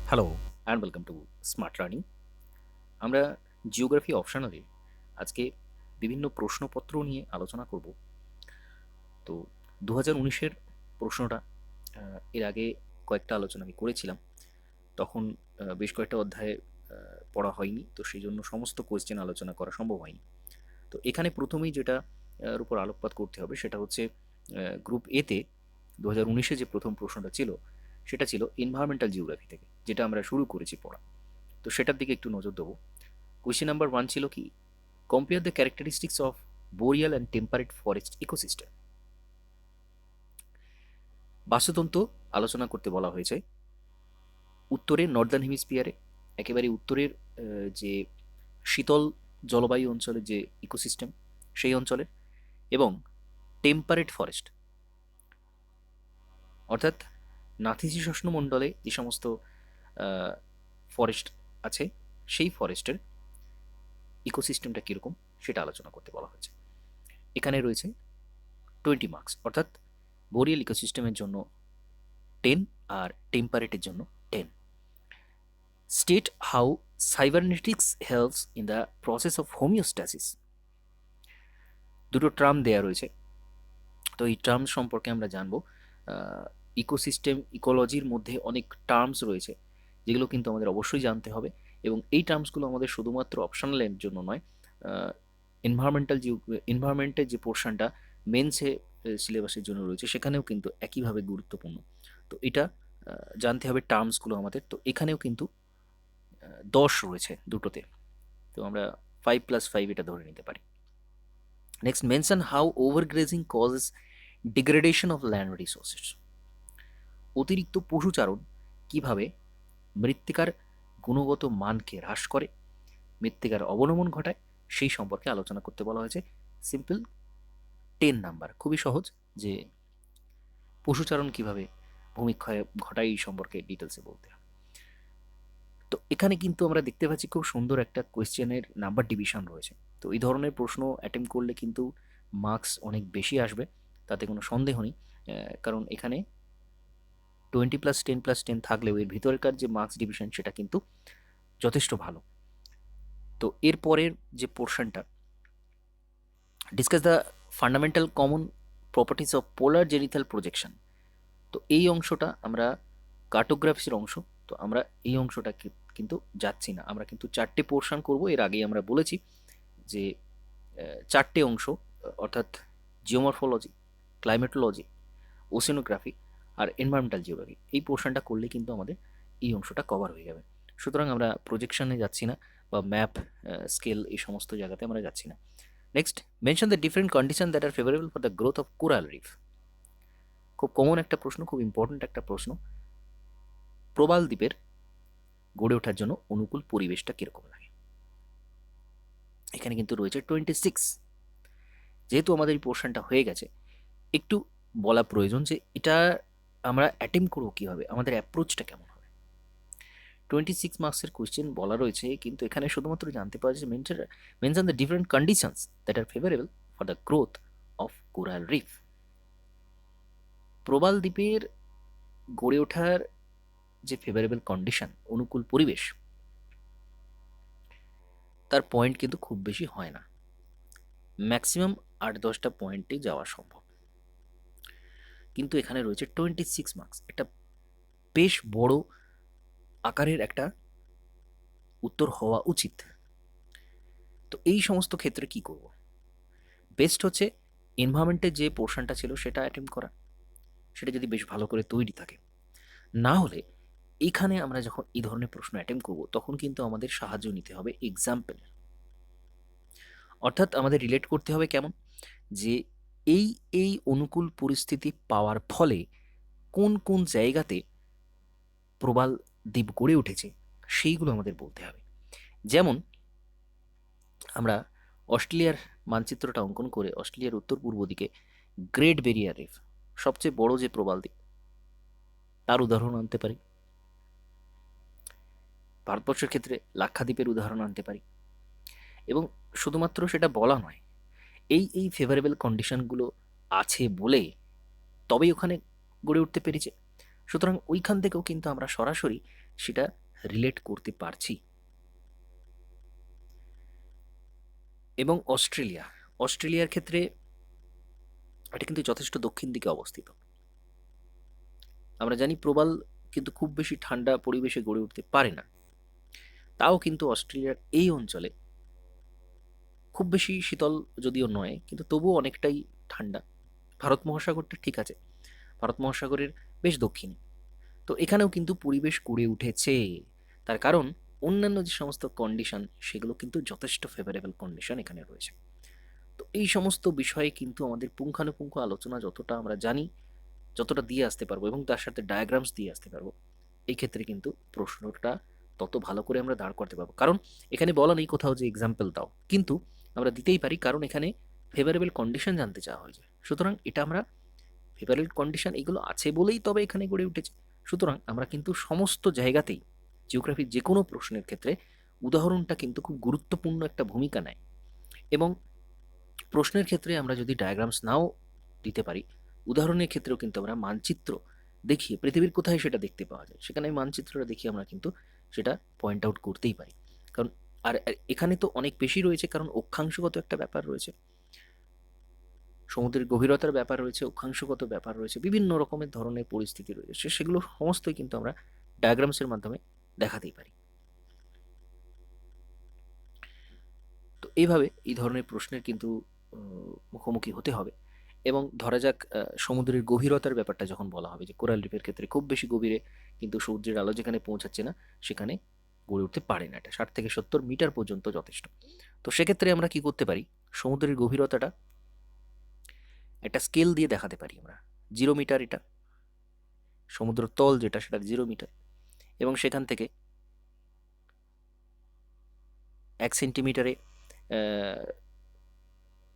Hello and welcome to smart learning. আমরা geography অপশনালে আজকে বিভিন্ন প্রশ্নপত্র নিয়ে আলোচনা করব। তো 2019-এর প্রশ্নটা এর আগে কয়েকটা আলোচনা আমি করেছিলাম। তখন বেশ কয়েকটা অধ্যায়ে পড়া হয়নি, তো সেই জন্য সমস্ত কোয়েশ্চেন আলোচনা করা সম্ভব হয়নি। তো এখানে প্রথমেই যেটা এর উপর আলোকপাত করতে হবে সেটা হচ্ছে গ্রুপ এতে 2019-এ যে প্রথম প্রশ্নটা ছিল সেটা ছিল এনভায়রনমেন্টাল জিওগ্রাফি থেকে, যেটা আমরা শুরু করেছি পড়া। তো সেটার দিকে একটু নজর দেবো। কোয়েশ্চেন নাম্বার 1 ছিল কি, compare the characteristics of boreal and temperate forest ecosystem. বাস্তুতন্ত্র আলোচনা করতে বলা হয়েছে উত্তরের নর্দার্ন হেমিস্ফিয়ারে, একেবারে উত্তরের যে শীতল জলবায়ু অঞ্চলের যে ইকোসিস্টেম সেই অঞ্চলের, এবং টেম্পারেট ফরেস্ট অর্থাৎ নাতিশীতোষ্ণ মণ্ডলে যে সমস্ত ফরেস্ট আছে সেই ফরেস্টের ইকোসিস্টেমটা কীরকম সেটা আলোচনা করতে বলা হয়েছে। এখানে রয়েছে 20 মার্কস, অর্থাৎ বোরিয়াল ইকোসিস্টেমের জন্য 10 আর টেম্পারেটের জন্য 10। State how cybernetics helps in the process of homeostasis. দুটো টার্ম দেয়া রয়েছে, তো এই টার্ম সম্পর্কে আমরা জানবো। ইকোসিস্টেম ইকোলজির মধ্যে অনেক টার্মস রয়েছে যেগুলো কিন্তু আমাদের অবশ্যই জানতে হবে, এবং এই টার্মসগুলো আমাদের শুধুমাত্র অপশনালের জন্য নয়, এনভায়রনমেন্টের যে পোর্শনটা মেন্সে সিলেবাসের জন্য রয়েছে সেখানেও কিন্তু একইভাবে গুরুত্বপূর্ণ। তো এটা জানতে হবে টার্মসগুলো আমাদের। তো এখানেও কিন্তু 10 রয়েছে দুটোতে, তো আমরা 5+5 এটা ধরে নিতে পারি। Next, mention how overgrazing causes degradation of land resources. অতিরিক্ত পশুচারণ কিভাবে মৃত্তিকার গুণগত মানকে হ্রাস করে, মৃত্তিকার অবনমন ঘটায়, সেই সম্পর্কে আলোচনা করতে বলা হয়েছে। সিম্পল 10 নাম্বার, খুবই সহজ, যে পশুচারণ কিভাবে ভূমিক্ষয় ঘটায় এই সম্পর্কে ডিটেলসে বলতে হবে। তো এখানে কিন্তু আমরা দেখতে পাচ্ছি খুব সুন্দর একটা কোয়েশ্চেনের নাম্বার ডিভিশন রয়েছে। তো এই ধরনের প্রশ্ন অ্যাটেম্প করলে কিন্তু মার্কস অনেক বেশি আসবে, তাতে কোনো সন্দেহ নেই। কারণ এখানে 20+10+10 থাকলেও এর ভিতরকার যে মার্কস ডিভিশন সেটা কিন্তু যথেষ্ট ভালো। তো এরপরের যে পোর্শনটা, discuss the fundamental common properties of polar zenithal projection. তো এই অংশটা আমরা কার্টোগ্রাফির অংশ, তো আমরা এই অংশটা কিন্তু যাচ্ছি না, আমরা কিন্তু 4টে পোর্শন করব। এর আগেই আমরা বলেছি যে 4টে অংশ, অর্থাৎ জিওমরফোলজি, ক্লাইমেটোলজি, ওশেনোগ্রাফি আর এনভায়রনমেন্টাল জিওগ্রাফি, এই পোর্শনটা করলে কিন্তু আমাদের এই অংশটা কভার হয়ে যাবে। সুতরাং আমরা প্রজেকশনে যাচ্ছি না, বা ম্যাপ, স্কেল, এই সমস্ত জায়গাতে আমরা যাচ্ছি না। Next, mention the different condition that are favourable for the growth of coral reef. খুব কমন একটা প্রশ্ন, খুব ইম্পর্টেন্ট একটা প্রশ্ন। প্রবাল দ্বীপের গড়ে ওঠার জন্য অনুকূল পরিবেশটা কিরকম লাগে। এখানে কিন্তু রয়েছে 26। যেহেতু আমাদের এই পোর্শনটা হয়ে গেছে, একটু বলা প্রয়োজন যে এটা আমরা অ্যাটেম্প করবো কীভাবে, আমাদের অ্যাপ্রোচটা কেমন হবে। 26 মার্কসের কোয়েশ্চেন বলা রয়েছে, কিন্তু এখানে শুধুমাত্র জানতে পারা যে mention the different conditions that are favourable for the growth of coral reef. প্রবাল দ্বীপের গড়ে ওঠার যে ফেভারেবল কন্ডিশন, অনুকূল পরিবেশ, তার পয়েন্ট কিন্তু খুব বেশি হয় না, ম্যাক্সিমাম 8-10টা পয়েন্টে যাওয়া সম্ভব। কিন্তু এখানে রয়েছে 26 মার্কস, একটা বেশ বড় আকারের একটা উত্তর হওয়া উচিত। তো এই সমস্ত ক্ষেত্রে কি করব, বেস্ট হচ্ছে এনভায়রনমেন্টের যে পোর্শনটা ছিল সেটা অ্যাটেম্প করা, সেটা যদি বেশ ভালো করে তৈরি থাকে। না হলে এখানে আমরা যখন এই ধরনের প্রশ্ন অ্যাটেম্প করব তখন কিন্তু আমাদের সাহায্য নিতে হবে এক্সাম্পল, অর্থাৎ আমাদের রিলেট করতে হবে কেমন, যে এই এই অনুকূল পরিস্থিতি পাওয়ার ফলে কোন কোন জায়গাতে প্রবাল দ্বীপ গড়ে উঠেছে সেইগুলো আমাদের বলতে হবে। যেমন আমরা অস্ট্রেলিয়ার মানচিত্রটা অঙ্কন করে অস্ট্রেলিয়ার উত্তর পূর্ব দিকে গ্রেট ব্যারিয়ার রিফ, সবচেয়ে বড় যে প্রবাল দ্বীপ, তার উদাহরণ আনতে পারি। ভারতবর্ষের ক্ষেত্রে লাক্ষাদ্বীপের উদাহরণ আনতে পারি। এবং শুধুমাত্র সেটা বলা নয়, এই এই ফেভারেবল কন্ডিশনগুলো আছে বলে তবেই ওখানে গড়ে উঠতে পেরেছে। সুতরাং ওইখান থেকেও কিন্তু আমরা সরাসরি সেটা রিলেট করতে পারছি। এবং অস্ট্রেলিয়ার ক্ষেত্রে এটা কিন্তু যথেষ্ট দক্ষিণ দিকে অবস্থিত। আমরা জানি প্রবাল কিন্তু খুব বেশি ঠান্ডা পরিবেশে গড়ে উঠতে পারে না, তাও কিন্তু অস্ট্রেলিয়ার এই অঞ্চলে খুব বেশি শীতল যদিও নয়, কিন্তু তবুও অনেকটাই ঠান্ডা। ভারত মহাসাগরটা ঠিক আছে, ভারত মহাসাগরের বেশ দক্ষিণে। তো এখানেও কিন্তু পরিবেশ গড়ে উঠেছে, তার কারণ অন্যান্য যে সমস্ত কন্ডিশন সেগুলো কিন্তু যথেষ্ট ফেভারেবল কন্ডিশন এখানে রয়েছে। তো এই সমস্ত বিষয়ে কিন্তু আমাদের পুঙ্খানুপুঙ্খ আলোচনা যতটা আমরা জানি, যতটা দিয়ে আসতে পারবো এবং তার সাথে ডায়াগ্রামস দিয়ে আসতে পারবো, এই ক্ষেত্রে কিন্তু প্রশ্নটা তত ভালো করে আমরা দাঁড় করতে পারবো। কারণ এখানে বলা নেই কোথাও যে এক্সাম্পল দাও, কিন্তু আমরা দিতেই পারি, কারণ এখানে ফেভারেবল কন্ডিশন জানতে চাওয়া হয়েছে। সুতরাং এটা আমরা ফেভারেবল কন্ডিশন এগুলো আছে বলেই তবে এখানে গড়ে উঠেছে। সুতরাং আমরা কিন্তু সমস্ত জায়গাতেই জিওগ্রাফির যে কোনো প্রশ্নের ক্ষেত্রে উদাহরণটা কিন্তু খুব গুরুত্বপূর্ণ একটা ভূমিকা নেয়। এবং প্রশ্নের ক্ষেত্রে আমরা যদি ডায়াগ্রামস নাও দিতে পারি, উদাহরণের ক্ষেত্রেও কিন্তু আমরা মানচিত্র দেখিয়ে পৃথিবীর কোথায় সেটা দেখতে পাওয়া যায় সেখানে মানচিত্রটা দেখিয়ে আমরা কিন্তু সেটা পয়েন্ট আউট করতেই পারি। কারণ আর এখানে তো অনেক বেশি রয়েছে, কারণ অক্ষাংশগত একটা ব্যাপার রয়েছে, সমুদ্রের গভীরতার ব্যাপার রয়েছে, অক্ষাংশগত ব্যাপার রয়েছে, বিভিন্ন রকমের ধরনের পরিস্থিতি রয়েছে, সেগুলো সমস্তই কিন্তু আমরা ডায়াগ্রামসের মাধ্যমে দেখাতেই পারি। তো এইভাবে এই ধরনের প্রশ্নের কিন্তু মুখোমুখি হতে হবে। এবং ধরা যাক সমুদ্রের গভীরতার ব্যাপারটা যখন বলা হবে যে কোরাল রিফের ক্ষেত্রে খুব বেশি গভীরে কিন্তু সূর্যের আলো যেখানে পৌঁছাচ্ছে না সেখানে গড়ে উঠতে পারে না, এটা 60 থেকে 70 মিটার পর্যন্ত যথেষ্ট। তো সেক্ষেত্রে আমরা কি করতে পারি, সমুদ্রের গভীরতাটা একটা স্কেল দিয়ে দেখাতে পারি আমরা। 0 মিটার এটা সমুদ্র তল, যেটা সেটা 0 মিটার, এবং সেখান থেকে 1 সেন্টিমিটারে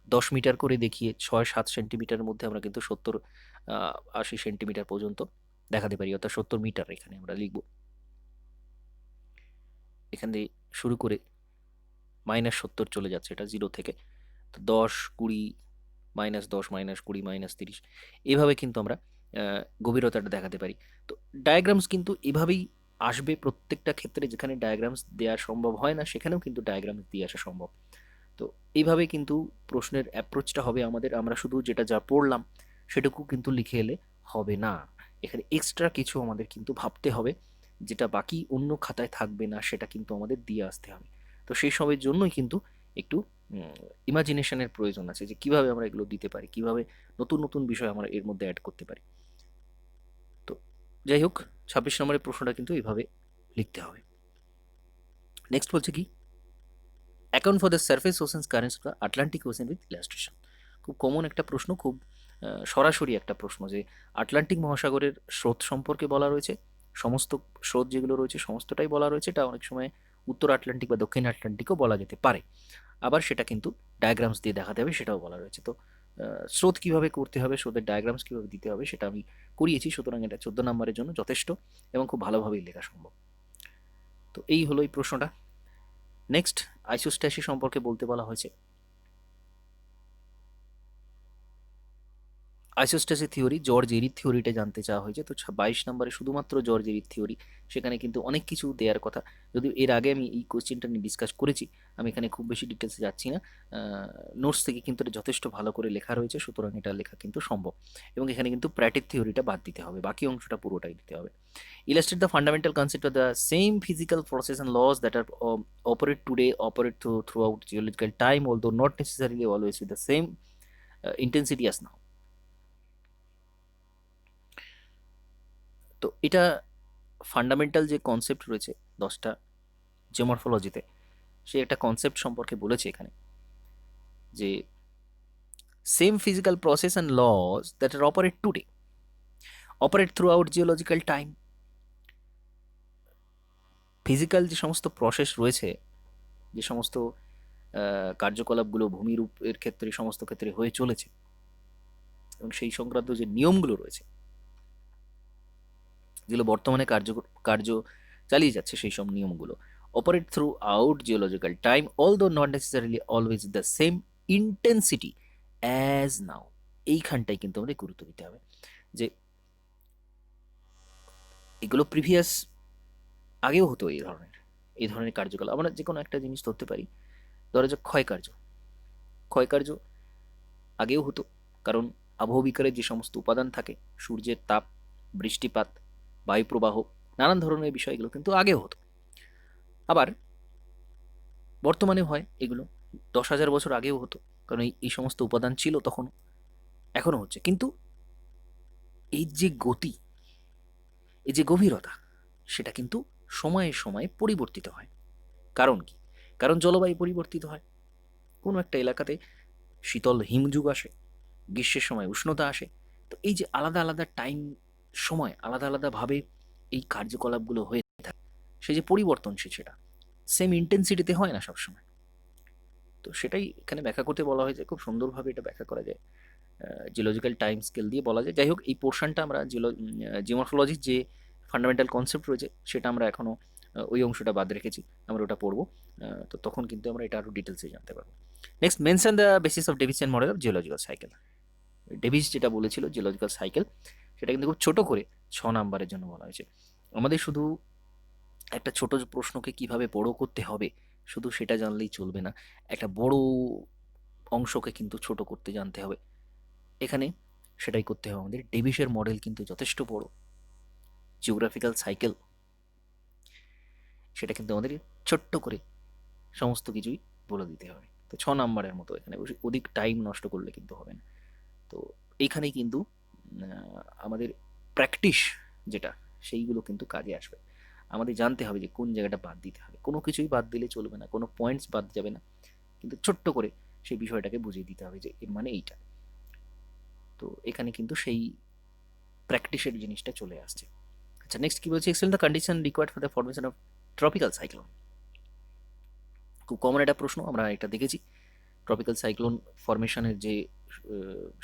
10 মিটার করে দেখিয়ে 6-7 সেন্টিমিটারের মধ্যে আমরা কিন্তু 70-80 সেন্টিমিটার পর্যন্ত দেখাতে পারি, অর্থাৎ 70 মিটার এখানে আমরা লিখব। এখান দিয়ে শুরু করে -70 চলে যাচ্ছে এটা 0 থেকে, তো 10, 20, -10, -20, -30, এইভাবে কিন্তু আমরা গভীরতাটা দেখাতে পারি। তো ডায়াগ্রামস কিন্তু এভাবেই আসবে প্রত্যেকটা ক্ষেত্রে, যেখানে ডায়াগ্রামস দেওয়া সম্ভব হয় না সেখানেও কিন্তু ডায়াগ্রামস দিয়ে আসা সম্ভব। তো এইভাবে কিন্তু প্রশ্নের অ্যাপ্রোচটা হবে আমাদের। আমরা শুধু যেটা যা পড়লাম সেটুকু কিন্তু লিখে এলে হবে না, এখানে এক্সট্রা কিছু আমাদের কিন্তু ভাবতে হবে, যেটা বাকি অন্য খাতায় থাকবে না, সেটা কিন্তু আমাদের দিয়ে আসতে হবে। তো সেই সবের জন্যই কিন্তু একটু ইমাজিনেশনের প্রয়োজন আছে, যে কিভাবে আমরা এগুলো দিতে পারি, কিভাবে নতুন নতুন বিষয় আমরা এর মধ্যে অ্যাড করতে পারি। তো যাই হোক, 26 নম্বরের প্রশ্নটা কিন্তু এইভাবে লিখতে হবে। নেক্সট বলছে কি, account for the surface oceans currents of the Atlantic ocean with illustration. খুব কমন একটা প্রশ্ন, খুব সরাসরি একটা প্রশ্ন, যে আটলান্টিক মহাসাগরের স্রোত সম্পর্কে বলা রয়েছে, সমস্ত স্রোত যেগুলো রয়েছে সমস্তটাই বলা রয়েছে, এটা অনেক সময় উত্তর আটলান্টিক বা দক্ষিণ আটলান্টিকও বলা যেতে পারে, আবার সেটা কিন্তু ডায়াগ্রামস দিয়ে দেখাতে হবে সেটাও বলা রয়েছে। তো স্রোত কীভাবে করতে হবে, স্রোতের ডায়াগ্রামস কীভাবে দিতে হবে সেটা আমি করিয়েছি, সুতরাং এটা 14 নম্বরের জন্য যথেষ্ট এবং খুব ভালোভাবেই লেখা সম্ভব। তো এই হলো এই প্রশ্নটা। নেক্সট, আইসোস্ট্যাসি সম্পর্কে বলতে বলা হয়েছে। আইসোস্ট্যাসি থিওরি, জর্জ এরির থিওরিটা জানতে চাওয়া হয়েছে। তো 22 নম্বরে শুধুমাত্র জর্জ এরির থিওরি, সেখানে কিন্তু অনেক কিছু দেওয়ার কথা, যদিও এর আগে আমি এই কোশ্চেনটা নিয়ে ডিসকাস করেছি, আমি এখানে খুব বেশি ডিটেলসে যাচ্ছি না। নোটস থেকে কিন্তু এটা যথেষ্ট ভালো করে লেখা রয়েছে, সুতরাং এটা লেখা কিন্তু সম্ভব। এবং এখানে কিন্তু প্র্যাটের থিওরিটা বাদ দিতে হবে, বাকি অংশটা পুরোটাই দিতে হবে। Illustrate the fundamental concept of the same physical process and laws that are operate today operate throughout geological time, although not necessarily always with the same intensity as now. তো এটা ফান্ডামেন্টাল যে concept রয়েছে 10টা জিওমরফোলজিতে, সে একটা concept সম্পর্কে বলেছে এখানে, যে same physical process and laws that are operate today operate throughout geological time. Physical যে সমস্ত প্রসেস রয়েছে, যে সমস্ত কার্যকলাপগুলো ভূমিরূপের ক্ষেত্রে সমস্ত ক্ষেত্রে হয়ে চলেছে, এবং সেই সংক্রান্ত যে নিয়মগুলো রয়েছে যেগুলো বর্তমানে কার্য চালিয়ে যাচ্ছে, সেই সব নিয়মগুলো operate throughout geological time, although not necessarily always the same intensity as now. এইখানটাই কিন্তু আমাদের গুরুত্ব দিতে হবে, যে এগুলো প্রিভিয়াস আগেও হতো এই ধরনের কার্যকলাপ। আমরা যে কোনো একটা জিনিস ধরতে পারি, ধরা যাক ক্ষয়কার্য। ক্ষয়কার্য আগেও হতো, কারণ আবহবিকারের যে সমস্ত উপাদান থাকে, সূর্যের তাপ, বৃষ্টিপাত, বায়ুপ্রবাহ, নানান ধরনের বিষয়গুলো কিন্তু আগেও হতো। আবার বর্তমানে হয় এগুলো, 10,000 বছর আগেও হতো, কারণ এই সমস্ত উপাদান ছিল তখন, এখনো হচ্ছে। কিন্তু এই যে গতি, এই যে গভীরতা, সেটা কিন্তু সময়ে সময়ে পরিবর্তিত হয়। কারণ কি? কারণ জলবায়ু পরিবর্তিত হয়। কোনো একটা এলাকাতে শীতল হিমযুগ আসে, গ্রীষ্মের সময় উষ্ণতা আসে। তো এই যে আলাদা আলাদা টাইম, সময় আলাদা আলাদাভাবে এই কার্যকলাপগুলো হয়ে থাকে, সে যে পরিবর্তনশীল, সেটা সেম ইন্টেন্সিটিতে হয় না সবসময়। তো সেটাই এখানে ব্যাখ্যা করতে বলা হয়েছে, খুব সুন্দরভাবে এটা ব্যাখ্যা করা যায় জিওলজিক্যাল টাইম স্কেল দিয়ে বলা যায়। যাই হোক, এই পোর্শনটা আমরা জিওমরফোলজির যে ফান্ডামেন্টাল কনসেপ্ট রয়েছে সেটা আমরা এখনও ওই অংশটা বাদ রেখেছি, আমরা ওটা পড়বো। তো তখন কিন্তু আমরা এটা আরও ডিটেলসে জানতে পারবো। Next, mention the basis of Davisian model of geological cycle. Davis যেটা বলেছিল জিওলজিক্যাল সাইকেল, সেটা কিন্তু খুব ছোট করে 6 নাম্বারের জন্য বলা হয়েছে। আমাদের শুধু একটা ছোট প্রশ্নকে কিভাবে বড় করতে হবে শুধু সেটা জানলেই চলবে না, একটা বড় অংশকে কিন্তু ছোট করতে জানতে হবে। এখানে সেটাই করতে হবে আমাদের। ডেভিসের মডেল কিন্তু যথেষ্ট বড়, জিওগ্রাফিক্যাল সাইকেল সেটা কিন্তু আমাদের ছোট্ট করে সমস্ত কিছুই বলে দিতে হবে। তো 6 নাম্বারের মতো, এখানে অধিক টাইম নষ্ট করলে কিন্তু হবে না। তো এইখানেই কিন্তু আমাদের প্র্যাকটিস যেটা, সেইগুলো কিন্তু কাজে আসবে। আমাদের জানতে হবে যে কোন জায়গাটা বাদ দিতে হবে, কোনো কিছুই বাদ দিলে চলবে না, কোনো পয়েন্টস বাদ যাবে না, কিন্তু ছোট্ট করে সেই বিষয়টাকে বুঝিয়ে দিতে হবে যে এর মানে এইটা। তো এখানে কিন্তু সেই প্র্যাকটিসের জিনিসটা চলে আসছে। আচ্ছা, নেক্সট কি বলছে, explain the condition required for the formation of tropical cyclone. খুব কমন একটা প্রশ্ন, আমরা এটা দেখেছি। ট্রপিক্যাল সাইক্লোন ফরমেশনের যে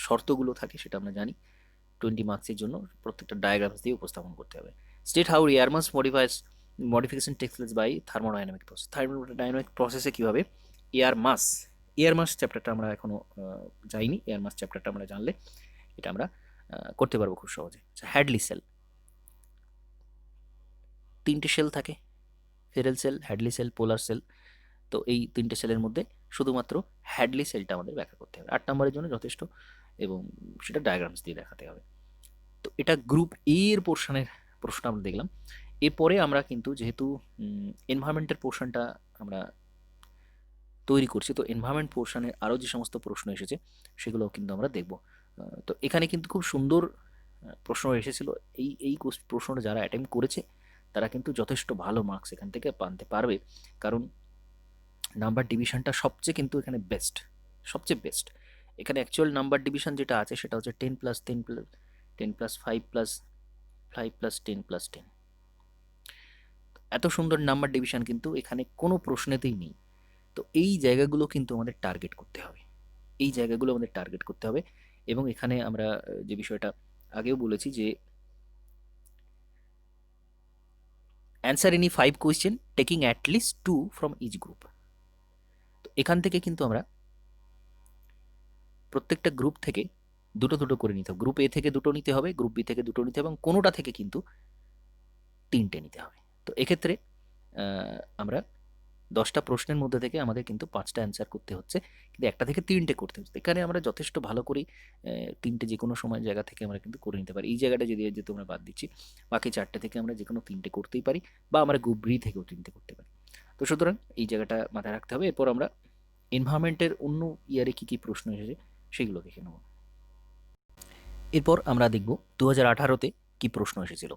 শর্তগুলো থাকে সেটা আমরা জানি। 20 মার্কসের জন্য প্রত্যেকটা ডায়াগ্রামস দিয়ে উপস্থাপন করতে হবে। State how air mass modification takes place by thermodynamic process. Thermodynamic প্রসেসে কীভাবে এয়ার মাস চ্যাপ্টারটা আমরা এখনো যাইনি। এয়ার মাস চ্যাপ্টারটা আমরা জানলে এটা আমরা করতে পারবো খুব সহজে। হ্যাডলি সেল, 3টে সেল থাকে, ফেরেল সেল, হ্যাডলি সেল, পোলার সেল। তো এই 3টে সেলের মধ্যে শুধুমাত্র হ্যাডলি সেলটা আমাদের ব্যাখ্যা করতে হবে। 8 নম্বরের জন্য যথেষ্ট, এবং সেটা ডায়াগ্রামস দিয়ে দেখাতে হবে। তো এটা গ্রুপ এর পোর্শনের প্রশ্ন আমরা দেখলাম। এরপরে আমরা কিন্তু যেহেতু এনভায়রনমেন্টের পোর্শনটা আমরা তৈরি করছি, তো এনভায়রনমেন্ট পোর্শনের আরও যে সমস্ত প্রশ্ন এসেছে সেগুলোও কিন্তু আমরা দেখব। তো এখানে কিন্তু খুব সুন্দর প্রশ্ন এসেছিল। এই প্রশ্নটা যারা অ্যাটেম্প করেছে তারা কিন্তু যথেষ্ট ভালো মার্কস এখান থেকে আনতে পারবে, কারণ নাম্বার ডিভিশনটা সবচেয়ে কিন্তু এখানে সবচেয়ে বেস্ট। এখানে অ্যাকচুয়াল নাম্বার ডিভিশন যেটা আছে সেটা হচ্ছে 10+10+10+5+5+10+10। এত সুন্দর নাম্বার ডিভিশন কিন্তু এখানে কোনো প্রশ্নেতেই নেই। তো এই জায়গাগুলো কিন্তু আমাদের টার্গেট করতে হবে, এবং এখানে আমরা যে বিষয়টা আগেও বলেছি যে answer any 5 question taking at least 2 from each group. তো এখান থেকে কিন্তু আমরা প্রত্যেকটা গ্রুপ থেকে দুটো দুটো করে নিতে হবে। গ্রুপ এ থেকে 2টো নিতে হবে, গ্রুপ বি থেকে 2টো নিতে হবে, এবং কোনোটা থেকে কিন্তু 3টে নিতে হবে। তো এক্ষেত্রে আমরা 10টা প্রশ্নের মধ্যে থেকে আমাদের কিন্তু 5টা অ্যান্সার করতে হচ্ছে, কিন্তু একটা থেকে 3টে করতে হচ্ছে। এখানে আমরা যথেষ্ট ভালো করেই 3টে যে কোনো সময় জায়গা থেকে আমরা কিন্তু করে নিতে পারি। এই জায়গাটা যদি যেহেতু আমরা বাদ দিচ্ছি, বাকি 4টে থেকে আমরা যে কোনো 3টে করতেই পারি, বা আমরা গ্রুপ বি থেকেও 3টে করতে পারি। তো সুতরাং এই জায়গাটা মাথায় রাখতে হবে। এরপর আমরা এনভায়রনমেন্টের অন্য ইয়ারে কী কী প্রশ্ন এসেছে সেগুলো দেখে নেব। এরপর আমরা দেখব 2018-তে কী প্রশ্ন এসেছিল।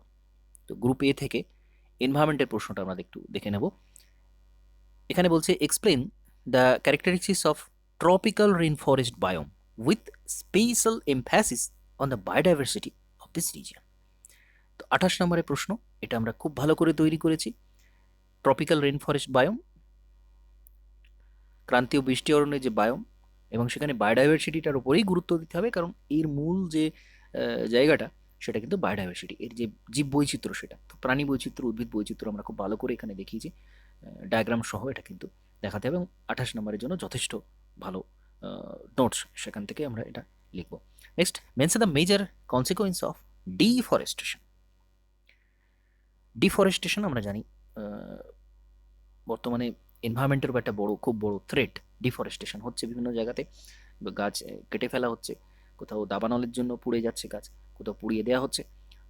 তো গ্রুপ এ থেকে এনভায়রনমেন্টের প্রশ্নটা আমরা একটু দেখে নেব। এখানে বলছে explain the characteristics of tropical rain forest biome with special emphasis on the biodiversity of this region. তো 28 নম্বরের প্রশ্ন, এটা আমরা খুব ভালো করে তৈরি করেছি। ট্রপিক্যাল রেন ফরেস্ট বায়োম, ক্রান্তীয় বৃষ্টি অরণ্যের যে বায়োম, এবং সেখানে বায়োডাইভার্সিটিটার উপরেই গুরুত্ব দিতে হবে, কারণ এর মূল যে জায়গাটা সেটা কিন্তু বায়োডাইভার্সিটি, এর যে জীব বৈচিত্র্য, সেটা তো প্রাণী বৈচিত্র্য, উদ্ভিদ বৈচিত্র্য আমরা খুব ভালো করে এখানে দেখিয়েছি, ডায়াগ্রাম সহ এটা কিন্তু দেখাতে হবে। এবং 28 নম্বরের জন্য যথেষ্ট ভালো নোটস, সেখান থেকে আমরা এটা লিখব। Next, mention the major consequence of deforestation. Deforestation আমরা জানি বর্তমানে এনভায়রনমেন্টের একটা খুব বড় থ্রেট ডিফরেস্টেশন হচ্ছে বিভিন্ন জায়গাতে, গাছ কেটে ফেলা হচ্ছে, কোথাও দাবানলের জন্য পুড়ে যাচ্ছে গাছ, কোথাও পুড়িয়ে দেওয়া হচ্ছে।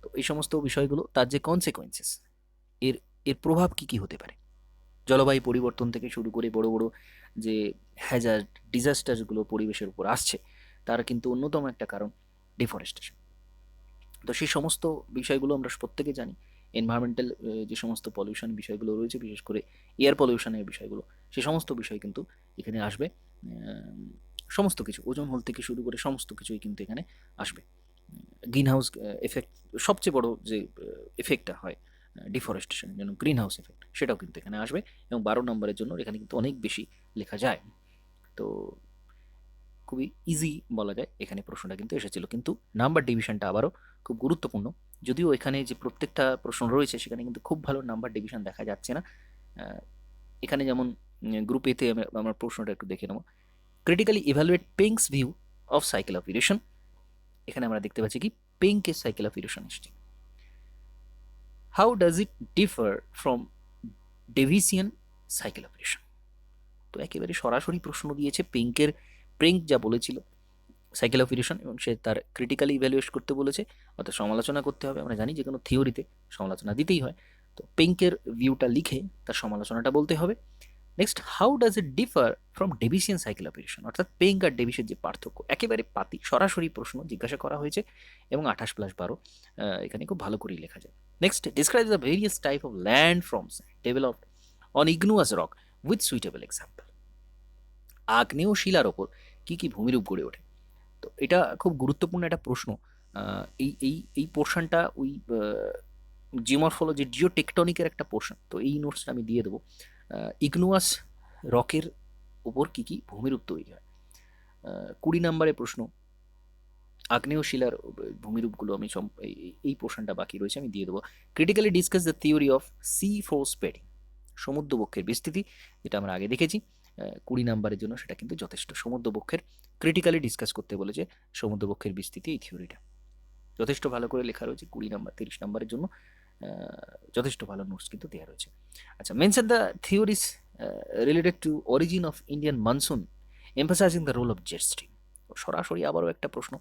তো এই সমস্ত বিষয়গুলো তার যে কনসিকোয়েন্সেস, এর এর প্রভাব কি হতে পারে, জলবায়ু পরিবর্তন থেকে শুরু করে বড় বড় যে হ্যাজার্ড ডিজাস্টারগুলো পরিবেশের উপর আসছে, তার কিন্তু অন্যতম একটা কারণ ডিফরেস্টেশন। তো সেই সমস্ত বিষয়গুলো আমরা প্রত্যেকে জানি। এনভায়রনমেন্টাল যে সমস্ত পলিউশন বিষয়গুলো রয়েছে, বিশেষ করে এয়ার পলিউশনের বিষয়গুলো, সে সমস্ত বিষয় কিন্তু এখানে আসবে। সমস্ত কিছু, ওজোন হোল থেকে শুরু করে সমস্ত কিছুই কিন্তু এখানে আসবে। গ্রিন হাউস এফেক্ট, সবচেয়ে বড় যে এফেক্টটা হয় ডিফরেস্টেশনের জন্য, গ্রিন হাউস এফেক্ট, সেটাও কিন্তু এখানে আসবে। এবং 12 নম্বরের জন্য এখানে কিন্তু অনেক বেশি লেখা যায়। তো খুবই ইজি বলা যায়, এখানে প্রশ্নটা কিন্তু এসেছিল। কিন্তু নাম্বার ডিভিশনটা আবারও খুব গুরুত্বপূর্ণ, যদিও এখানে যে প্রত্যেকটা প্রশ্ন রয়েছে সেখানে কিন্তু খুব ভালো নাম্বার ডিভিশন দেখা যাচ্ছে না। এখানে যেমন গ্রুপ এতে আমরা প্রশ্নটা একটু দেখে নেব। Critically evaluate Penck's view of cycle of erosion. এখানে আমরা দেখতে পাচ্ছি কি পেঙ্কের সাইকেল অফ ইরেশন এসছে। How does it differ from Davisian cycle of erosion? তো একেবারে সরাসরি প্রশ্ন দিয়েছে পেঙ্ক যা বলেছিল সাইকেল অফ ইরেশন, এবং সে তার ক্রিটিক্যালি ইভ্যালুয়েট করতে বলেছে, অর্থাৎ সমালোচনা করতে হবে। আমরা জানি যে কোনো থিওরিতে সমালোচনা দিতেই হয়, তো পেঙ্কের ভিউটা লিখে তার সমালোচনাটা বলতে হবে। Next, how does it differ from Davisian cycle of erosion, অর্থাৎ পেঙ্ক আর ডেভিসের যে পার্থক্য, একেবারে সরাসরি প্রশ্ন জিজ্ঞাসা করা হয়েছে, এবং 28+12 এখানে খুব ভালো করেই লেখা যায়। Next, describe the various type of land forms developed on igneous rock with suitable example. আগ্নেয় শিলার ওপর কি কি ভূমিরূপ গড়ে ওঠে? তো এটা খুব গুরুত্বপূর্ণ একটা প্রশ্ন। এই এই এই পোর্শনটা ওই জিওমরফোলজি জিওটেকটনিকের একটা পোর্শন, তো এই নোটসটা আমি দিয়ে দেবো। ইগনুয়াস রকের উপর কি কি ভূমিরূপ তৈরি হয়। 20 নম্বরের প্রশ্ন, আগ্নেয় শিলার ভূমিরূপগুলো আমি এই পোর্শনটা বাকি রয়েছে, আমি দিয়ে দেবো। Critically discuss the theory of sea floor spreading, সমুদ্রবক্ষের বিস্তৃতি, যেটা আমরা আগে দেখেছি। 20 নম্বরের জন্য সেটা কিন্তু যথেষ্ট। সমুদ্রবক্ষের ক্রিটিক্যালি ডিসকাস করতে বলেছে সমুদ্রবক্ষের বিস্তৃতি, এই থিওরিটা যথেষ্ট ভালো করে লেখা রয়েছে। 20 নম্বর 30 নম্বরের জন্য যথেষ্ট ভালো নোটস কিন্তু দেওয়া রয়েছে। আচ্ছা, mention the theories related to origin of Indian monsoon emphasizing the role of jet stream. সরাসরি আবারও একটা প্রশ্ন,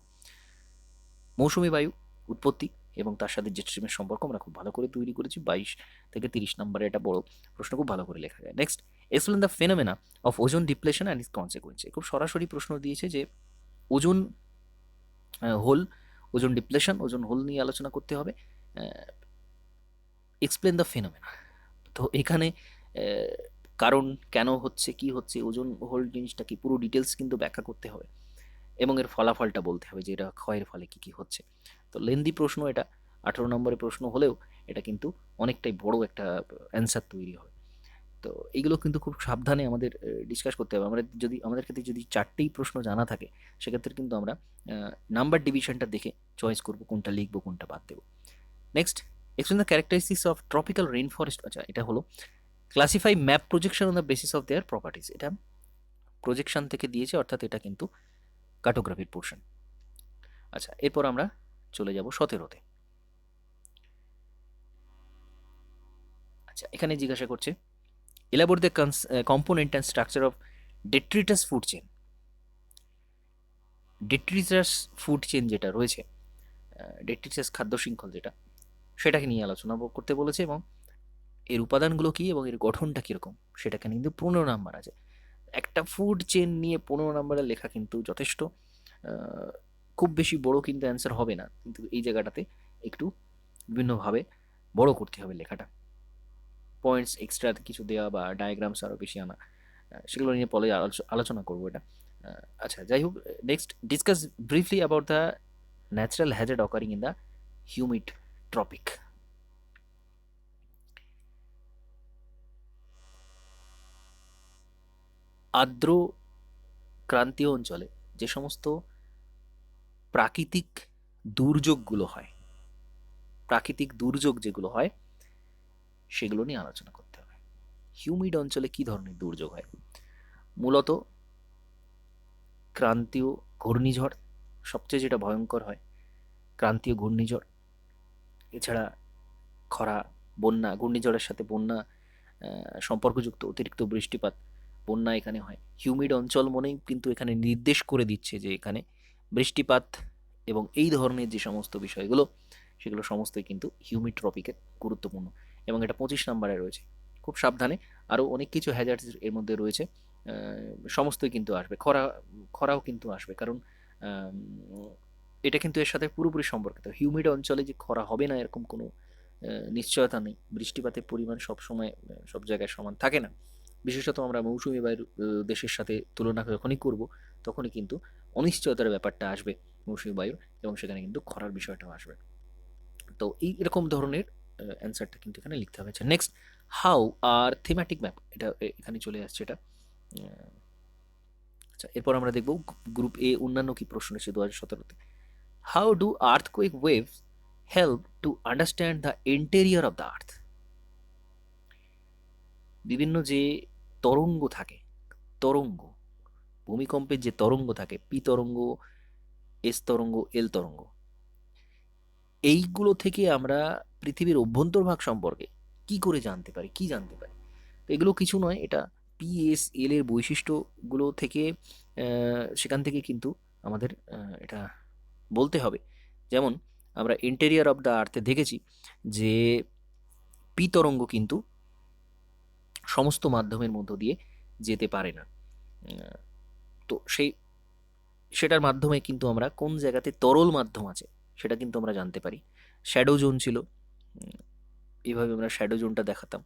মৌসুমী বায়ু উৎপত্তি এবং তার সাথে জেট স্ট্রিমের সম্পর্ক আমরা খুব ভালো করে তৈরি করেছি। 22 থেকে 30 নম্বরে এটা বড় প্রশ্ন, খুব ভালো করে লেখা যায়। Next, explain the phenomena of ozone depletion and its consequence. খুব সরাসরি প্রশ্ন দিয়েছে যে ozone hole, ozone depletion, ozone hole নিয়ে আলোচনা করতে হবে। এক্সপ্লেন দ্য ফেনোমেনা, তো এখানে কারণ কেন হচ্ছে, কি হচ্ছে, ওজোন হোল জিনিসটা কি, পুরো ডিটেলস কিন্তু ব্যাখ্যা করতে হবে, এবং এর ফলাফলটা বলতে হবে যে এটা ক্ষয়ের ফলে কি কি হচ্ছে। তো লেন্দি প্রশ্ন এটা, 18 নম্বরের প্রশ্ন হলেও এটা কিন্তু অনেকটাই বড় একটা অ্যান্সার তৈরি হবে। তো এইগুলো কিন্তু খুব সাবধানে আমাদের ডিসকাস করতে হবে। আমাদের ক্ষেত্রে যদি 4টেই প্রশ্ন জানা থাকে, সেক্ষেত্রে কিন্তু আমরা নাম্বার ডিভিশনটা দেখে চয়েস করব কোনটা লিখবো, কোনটা বাদ দেবো। Next, explain the characteristics of tropical rain forest. আচ্ছা, এটা হলো classify map projection on the basis of their properties. এটা প্রজেকশন থেকে দিয়েছে, অর্থাৎ এটা কিন্তু কার্টোগ্রাফির পোর্শন। আচ্ছা, এরপর আমরা চলে যাব 17তে। আচ্ছা, এখানে জিজ্ঞাসা করছে elaborate the component and structure of detritus food chain. Detritus food chain যেটা রয়েছে, ডেট্রিটাস খাদ্য শৃঙ্খল যেটা, সেটাকে নিয়ে আলোচনা করতে বলেছে, এবং এর উপাদানগুলো কী এবং এর গঠনটা কীরকম সেটাকে কিন্তু 15 নাম্বার আছে। একটা ফুড চেন নিয়ে 15 নাম্বারের লেখা কিন্তু যথেষ্ট, খুব বেশি বড় কিন্তু অ্যান্সার হবে না, কিন্তু এই জায়গাটাতে একটু বিভিন্নভাবে বড় করতে হবে লেখাটা, পয়েন্টস এক্সট্রা কিছু দেওয়া বা ডায়াগ্রামস আরও বেশি আনা, সেগুলো নিয়ে পরে আলোচনা করবো এটা। আচ্ছা, যাই হোক, next, discuss briefly about the natural hazard occurring in the humid tropic. আর্দ্র ক্রান্তীয় অঞ্চলে যে সমস্ত প্রাকৃতিক দুর্যোগগুলো হয়, প্রাকৃতিক দুর্যোগ যেগুলো হয় সেগুলো নিয়ে আলোচনা করতে হবে। হিউমিড অঞ্চলে কি ধরনের দুর্যোগ হয়? মূলত ক্রান্তীয় ঘূর্ণিঝড় সবচেয়ে যেটা ভয়ঙ্কর হয়, ক্রান্তীয় ঘূর্ণিঝড়, এছাড়া খরা, বন্যা, ঘূর্ণিঝড়ের সাথে বন্যা সম্পর্কযুক্ত অতিরিক্ত বৃষ্টিপাত, বন্যা এখানে হয়। হিউমিড অঞ্চল মনেই কিন্তু এখানে নির্দেশ করে দিচ্ছে যে এখানে বৃষ্টিপাত এবং এই ধরনের যে সমস্ত বিষয়গুলো সেগুলো সমস্তই কিন্তু হিউমিড ট্রপিকের গুরুত্বপূর্ণ, এবং এটা 25 নম্বরে রয়েছে। খুব সাবধানে, আরও অনেক কিছু হ্যাজার্ডস এর মধ্যে রয়েছে, সমস্তই কিন্তু আসবে। খরাও কিন্তু আসবে, কারণ এটা কিন্তু এর সাথে পুরোপুরি সম্পর্কিত। হিউমিড অঞ্চলে যে খরা হবে না এরকম কোনো নিশ্চয়তা নেই। বৃষ্টিপাতের পরিমাণ সবসময় সব জায়গায় সমান থাকে না। বিশেষত আমরা মৌসুমি বায়ুর দেশের সাথে তুলনা যখনই করব তখনই কিন্তু অনিশ্চয়তার ব্যাপারটা আসবে মৌসুমি বায়ুর, এবং সেখানে কিন্তু খরার বিষয়টাও আসবে। তো এই এরকম ধরনের অ্যান্সারটা কিন্তু এখানে লিখতে হবে। Next, how are thematic map, এটা এখানে চলে আসছে এটা। আচ্ছা, এরপর আমরা দেখব গ্রুপ এ অন্যান্য কি প্রশ্ন এসেছে 2017-তে। How do earthquake waves help to understand the interior of the earth. বিভিন্ন যে তরঙ্গ থাকে, তরঙ্গ, ভূমিকম্পের যে তরঙ্গ থাকে, পি তরঙ্গ, এস তরঙ্গ, এল তরঙ্গ, এইগুলো থেকে আমরা পৃথিবীর অভ্যন্তরভাগ সম্পর্কে কি করে জানতে পারি, কি জানতে পারি? তো এগুলো কিছু নয়, এটা পি এস এল এর বৈশিষ্ট্যগুলো থেকে, সেখান থেকে কিন্তু আমাদের এটা বলতে হবে। যেমন আমরা ইন্টেরিয়র অফ দ্য আর্থে দেখেছি যে পি তরঙ্গ কিন্তু সমস্ত মাধ্যমের মধ্য দিয়ে যেতে পারে না। তো সেটার মাধ্যমে কিন্তু আমরা কোন জায়গাতে তরল মাধ্যম আছে সেটা কিন্তু আমরা জানতে পারি। শ্যাডো জোন ছিল, এইভাবে আমরা শ্যাডো জোনটা দেখাতাম,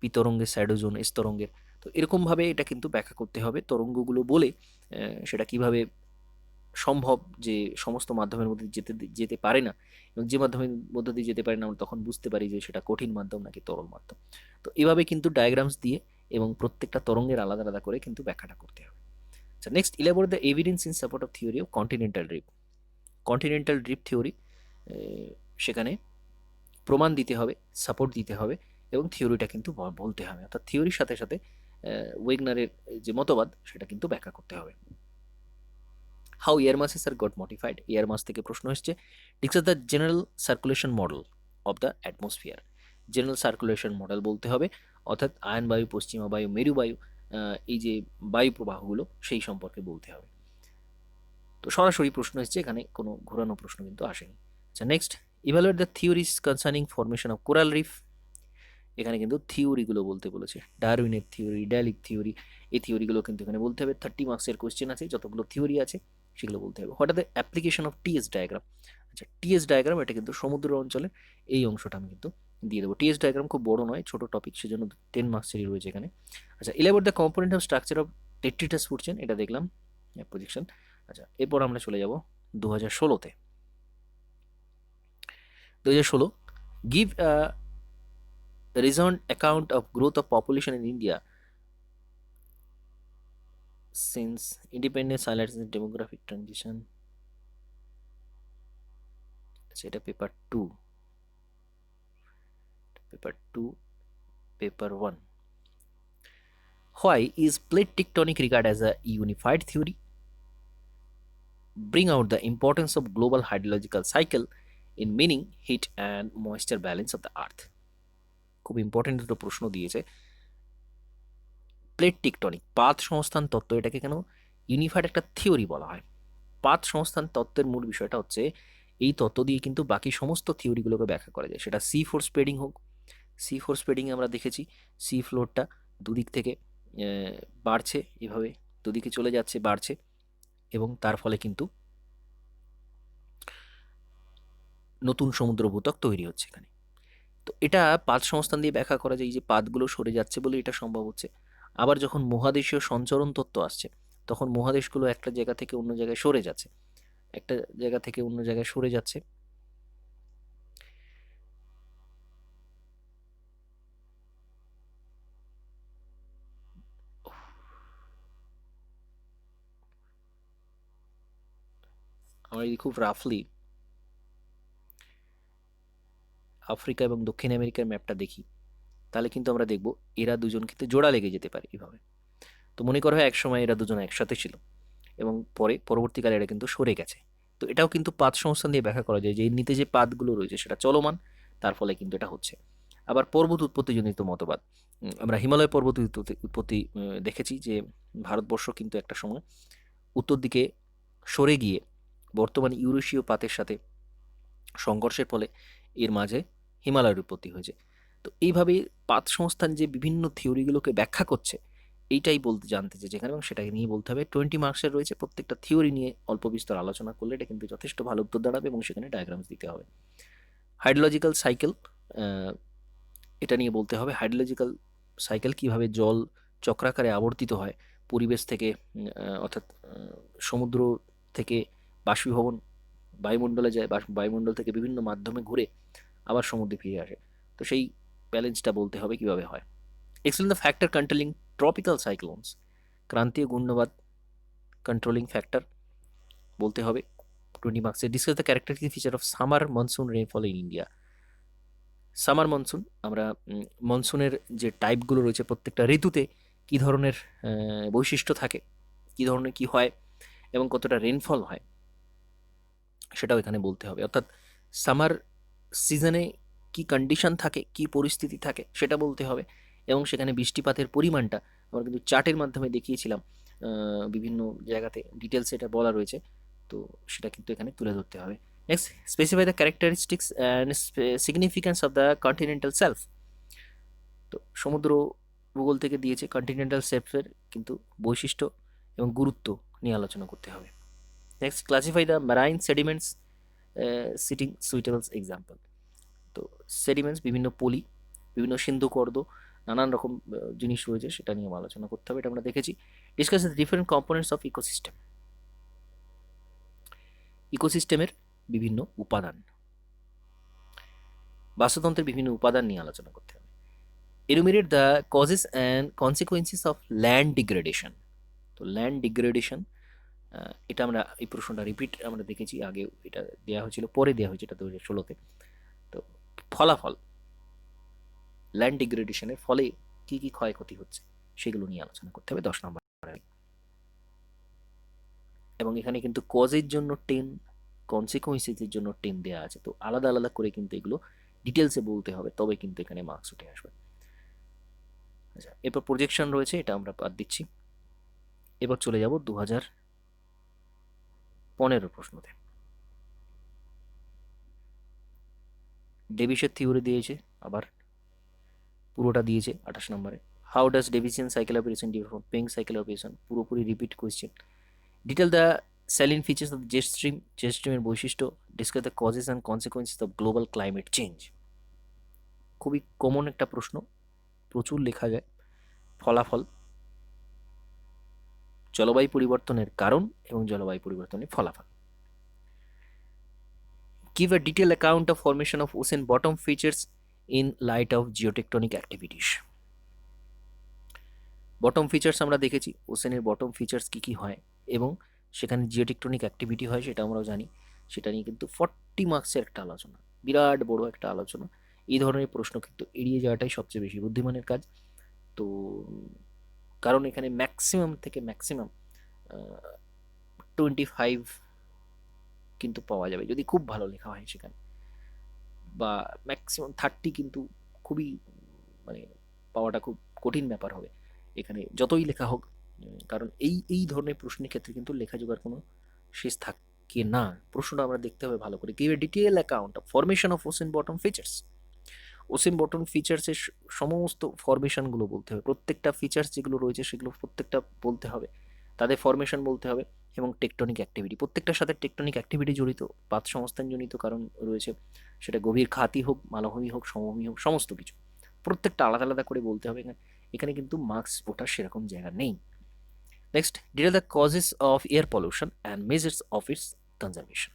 পি তরঙ্গের শ্যাডো জোন, এস তরঙ্গের। তো এরকমভাবে এটা কিন্তু ব্যাখ্যা করতে হবে তরঙ্গগুলো বলে সেটা কিভাবে সম্ভব যে সমস্ত মাধ্যমের মধ্যে যেতে পারে না, এবং যে মাধ্যমের মধ্য দিয়ে যেতে পারে না আমরা তখন বুঝতে পারি যে সেটা কঠিন মাধ্যম নাকি তরল মাধ্যম। তো এভাবে কিন্তু ডায়াগ্রামস দিয়ে এবং প্রত্যেকটা তরঙ্গের আলাদা আলাদা করে কিন্তু ব্যাখ্যাটা করতে হবে। আচ্ছা, next, elaborate the evidence in support of theory of continental drift. Continental drift theory, সেখানে প্রমাণ দিতে হবে, সাপোর্ট দিতে হবে, এবং থিওরিটা কিন্তু বলতে হবে, অর্থাৎ থিওরির সাথে সাথে ওয়েগনারের যে মতবাদ সেটা কিন্তু ব্যাখ্যা করতে হবে। How air masses are got modified, air mass থেকে প্রশ্ন এসছে। Discuss the general circulation model of the atmosphere. General circulation model বলতে হবে, অর্থাৎ আয়ন বায়ু, পশ্চিমা বায়ু, মেরু বায়ু, এই যে বায়ু প্রবাহগুলো সেই সম্পর্কে বলতে হবে। তো সরাসরি প্রশ্ন এসছে, এখানে কোনো ঘোরানো প্রশ্ন কিন্তু আসেনি। আচ্ছা, next, evaluate the theories concerning formation of coral reef. এখানে কিন্তু থিওরিগুলো বলতে বলেছে, ডারউইনের থিওরি, ড্যালিক থিওরি, এই থিওরিগুলো কিন্তু এখানে বলতে হবে। 30 মার্কসের কোশ্চেন আছে, যতগুলো থিওরি আছে সেগুলো বলতে হবে। What are the application of TS diagram. আচ্ছা, টিএস ডায়াগ্রাম এটা কিন্তু সমুদ্র অঞ্চলের এই অংশটা আমি কিন্তু দিয়ে দেবো। টিএস ডায়াগ্রাম খুব বড় নয়, ছোট টপিক, সেজন্য 10 মার্কসেরই রয়েছে এখানে। আচ্ছা, elaborate the component of structure of detritus food chain, এটা দেখলাম প্রজেকশন। আচ্ছা, এরপর আমরা চলে যাব 2016-তে। 2016, give recent account of growth of population in India since independence, highlights the demographic transition. সেটা paper 2, paper 1. Why is plate tectonic regarded as a unified theory? Bring out the importance of global hydrological cycle in meaning heat and moisture balance of the earth. খুব important দুটো প্রশ্ন দিয়েছে। Plate tectonic, পাত সংস্থান তত্ত্ব, এটাকে কেন unified একটা থিওরি বলা হয়? পাত সংস্থান তত্ত্বের মূল বিষয়টা হচ্ছে এই তত্ত্ব দিয়ে কিন্তু বাকি সমস্ত থিওরিগুলোকে ব্যাখ্যা করা যায়। সেটা সি ফোর স্প্রেডিং হোক, সি ফোর স্প্রেডিংয়ে আমরা দেখেছি সি ফ্লোরটা দুদিক থেকে বাড়ছে, এভাবে দুদিকে চলে যাচ্ছে, বাড়ছে, এবং তার ফলে কিন্তু নতুন সমুদ্র ভূত্বক তৈরি হচ্ছে এখানে। তো এটা পাত সংস্থান দিয়ে ব্যাখ্যা করা যায়, এই যে পাতগুলো সরে যাচ্ছে বলে এটা সম্ভব হচ্ছে। আবার যখন মহাদেশীয় সঞ্চরণ তত্ত্ব আসছে তখন মহাদেশগুলো একটা জায়গা থেকে অন্য জায়গায় সরে যাচ্ছে, একটা জায়গা থেকে অন্য জায়গায় সরে যাচ্ছে। আমরা যদি খুব রাফলি আফ্রিকা এবং দক্ষিণ আমেরিকার ম্যাপটা দেখি তাহলে কিন্তু আমরা দেখব এরা দুজন কিন্তু জোড়া লেগে যেতে পারে এভাবে। তো মনে করা হয় একসময় এরা দুজন একসাথে ছিল এবং পরবর্তীকালে এরা কিন্তু সরে গেছে। তো এটাও কিন্তু পাত সংস্থান দিয়ে ব্যাখ্যা করা যায় যে এর নিতে যে পাতগুলো রয়েছে সেটা চলমান, তার ফলে কিন্তু এটা হচ্ছে। আবার পর্বত উৎপত্তিজনিত মতবাদ, আমরা হিমালয় পর্বত উৎপত্তি দেখেছি যে ভারতবর্ষ কিন্তু একটা সময় উত্তর দিকে সরে গিয়ে বর্তমান ইউরেশীয় পাতের সাথে সংঘর্ষের ফলে এর মাঝে হিমালয়ের উৎপত্তি হয়েছে। তো এইভাবে পাত সংস্থান যে বিভিন্ন থিওরিগুলোকে ব্যাখ্যা করছে, এইটাই বলতে জানতে চেয়েছে এখানে, এবং সেটাকে নিয়ে বলতে হবে। 20 মার্কসের রয়েছে, প্রত্যেকটা থিওরি নিয়ে অল্প বিস্তর আলোচনা করলে এটা কিন্তু যথেষ্ট ভালো উত্তর দাঁড়াবে, এবং সেখানে ডায়াগ্রামস দিতে হবে। হাইড্রোলজিক্যাল সাইকেল, এটা নিয়ে বলতে হবে। হাইড্রোলজিক্যাল সাইকেল কিভাবে জল চক্রাকারে আবর্তিত হয় পরিবেশ থেকে, অর্থাৎ সমুদ্র থেকে বাষ্পীভবন বায়ুমণ্ডলে যায়, বায়ুমণ্ডল থেকে বিভিন্ন মাধ্যমে ঘুরে আবার সমুদ্রে ফিরে আসে। তো সেই ব্যালেন্সটা বলতে হবে কিভাবে হয়। Explain the factor controlling tropical cyclones, ক্রান্তীয় ঘূর্ণবাদ কন্ট্রোলিং ফ্যাক্টর বলতে হবে 20 মার্কসে। Discuss the characteristic feature of summer monsoon rainfall in India. Summer monsoon, আমরা মনসুনের যে টাইপগুলো রয়েছে প্রত্যেকটা ঋতুতে কী ধরনের বৈশিষ্ট্য থাকে, কী ধরনের কী হয় এবং কতটা রেনফল হয় সেটাও এখানে বলতে হবে। অর্থাৎ সামার সিজনে কি কন্ডিশন থাকে, কি পরিস্থিতি থাকে সেটা বলতে হবে, এবং সেখানে বৃষ্টিপাতের পরিমাণটা আমরা কিন্তু চার্টের মাধ্যমে দেখিয়েছিলাম, বিভিন্ন জায়গাতে ডিটেলস এটা বলা রয়েছে, তো সেটা কিন্তু এখানে তুলে ধরতে হবে। Next, specify the characteristics and significance of the continental self. তো সমুদ্র ভূগোল থেকে দিয়েছে কন্টিনেন্টাল সেলফের কিন্তু বৈশিষ্ট্য এবং গুরুত্ব নিয়ে আলোচনা করতে হবে। Next, classify the marine sediments citing suitable example. তো সেডিমেন্টস বিভিন্ন পলি, বিভিন্ন সিন্ধুকর্দ, নানান রকম জিনিস রয়েছে, সেটা নিয়ে আলোচনা করতে হবে, এটা আমরা দেখেছি। Discuss the different components of ecosystem, ইকোসিস্টেমের বিভিন্ন উপাদান, বাস্তুতন্ত্রের বিভিন্ন উপাদান নিয়ে আলোচনা করতে হবে। Enumerate the causes and consequences of land degradation. তো ল্যান্ড ডিগ্রেডেশন, এটা আমরা এই প্রশ্নটা রিপিট আমরা দেখেছি, আগে এটা দেওয়া হয়েছিল, পরে দেওয়া হয়েছে এটা 2016-তে। তো ফলাফল, ল্যান্ড ডিগ্রেডেশনের ফলে কি কি ক্ষয়ক্ষতি হচ্ছে সেগুলো নিয়ে আলোচনা করতে হবে 10 নম্বর। এবং এখানে কিন্তু কজের জন্য 10, কনসিকুয়েন্সেসের জন্য 10 দেওয়া আছে, তো আলাদা আলাদা করে কিন্তু এগুলো ডিটেলসে বলতে হবে, তবে কিন্তু এখানে মার্কস উঠে আসবে। আচ্ছা, এরপর প্রজেকশন রয়েছে, এটা আমরা বাদ দিচ্ছি। এবার চলে যাব 2015 প্রশ্নতে। ডেভিসের থিওরি দিয়েছে, আবার পুরোটা দিয়েছে 28 নম্বরে। How does Davisian cycle operation differ from Penck cycle operation, পুরোপুরি repeat question. Detail the salient features of jet stream, jet স্ট্রিমের বৈশিষ্ট্য। Discuss the causes and consequences of global climate change. খুবই কমন একটা প্রশ্ন, প্রচুর লেখা যায়। ফলাফল, জলবায়ু পরিবর্তনের কারণ এবং জলবায়ু পরিবর্তনের ফলাফল। Give a detailed account of formation of ocean bottom features in light of geotectonic activities. Bottom features আমরা দেখেছি, ওশেনের বটম ফিচার্স কী কী হয় এবং সেখানে জিওটেকটনিক অ্যাক্টিভিটি হয় সেটা আমরাও জানি। সেটা নিয়ে কিন্তু 40 মার্কসের একটা আলোচনা, বিরাট বড় একটা আলোচনা। এই ধরনের প্রশ্ন কিন্তু এড়িয়ে যাওয়াটাই সবচেয়ে বেশি বুদ্ধিমানের কাজ। তো কারণ এখানে ম্যাক্সিমাম থেকে ম্যাক্সিমাম 25 কিন্তু পাওয়া যাবে যদি খুব ভালো লেখা হয় সেখানে, বা ম্যাক্সিমাম 30 কিন্তু খুবই মানে পাওয়াটা খুব কঠিন ব্যাপার হবে এখানে যতই লেখা হোক, কারণ এই এই ধরনের প্রশ্নের ক্ষেত্রে কিন্তু লেখা জোগাড় কোনো শেষ থাকে না। প্রশ্নটা আমরা দেখতে হবে ভালো করে। Give a detail account of formation of ocean bottom features. Ocean bottom ফিচার্সের সমস্ত ফরমেশনগুলো বলতে হবে, প্রত্যেকটা ফিচার্স যেগুলো রয়েছে সেগুলো প্রত্যেকটা বলতে হবে, তাদের ফরমেশন বলতে হবে, এবং টেকটনিক অ্যাক্টিভিটি, প্রত্যেকটার সাথে টেকটনিক অ্যাক্টিভিটি জড়িত, পাত সংস্থানজনিত কারণ রয়েছে, সেটা গভীর খাতি হোক, মালভূমি হোক, সমভূমি হোক, সমস্ত কিছু প্রত্যেকটা আলাদা আলাদা করে বলতে হবে। এখানে কিন্তু মার্কস ওঠার সেরকম জায়গা নেই। Next, detail the causes of air pollution and measures of its conservation.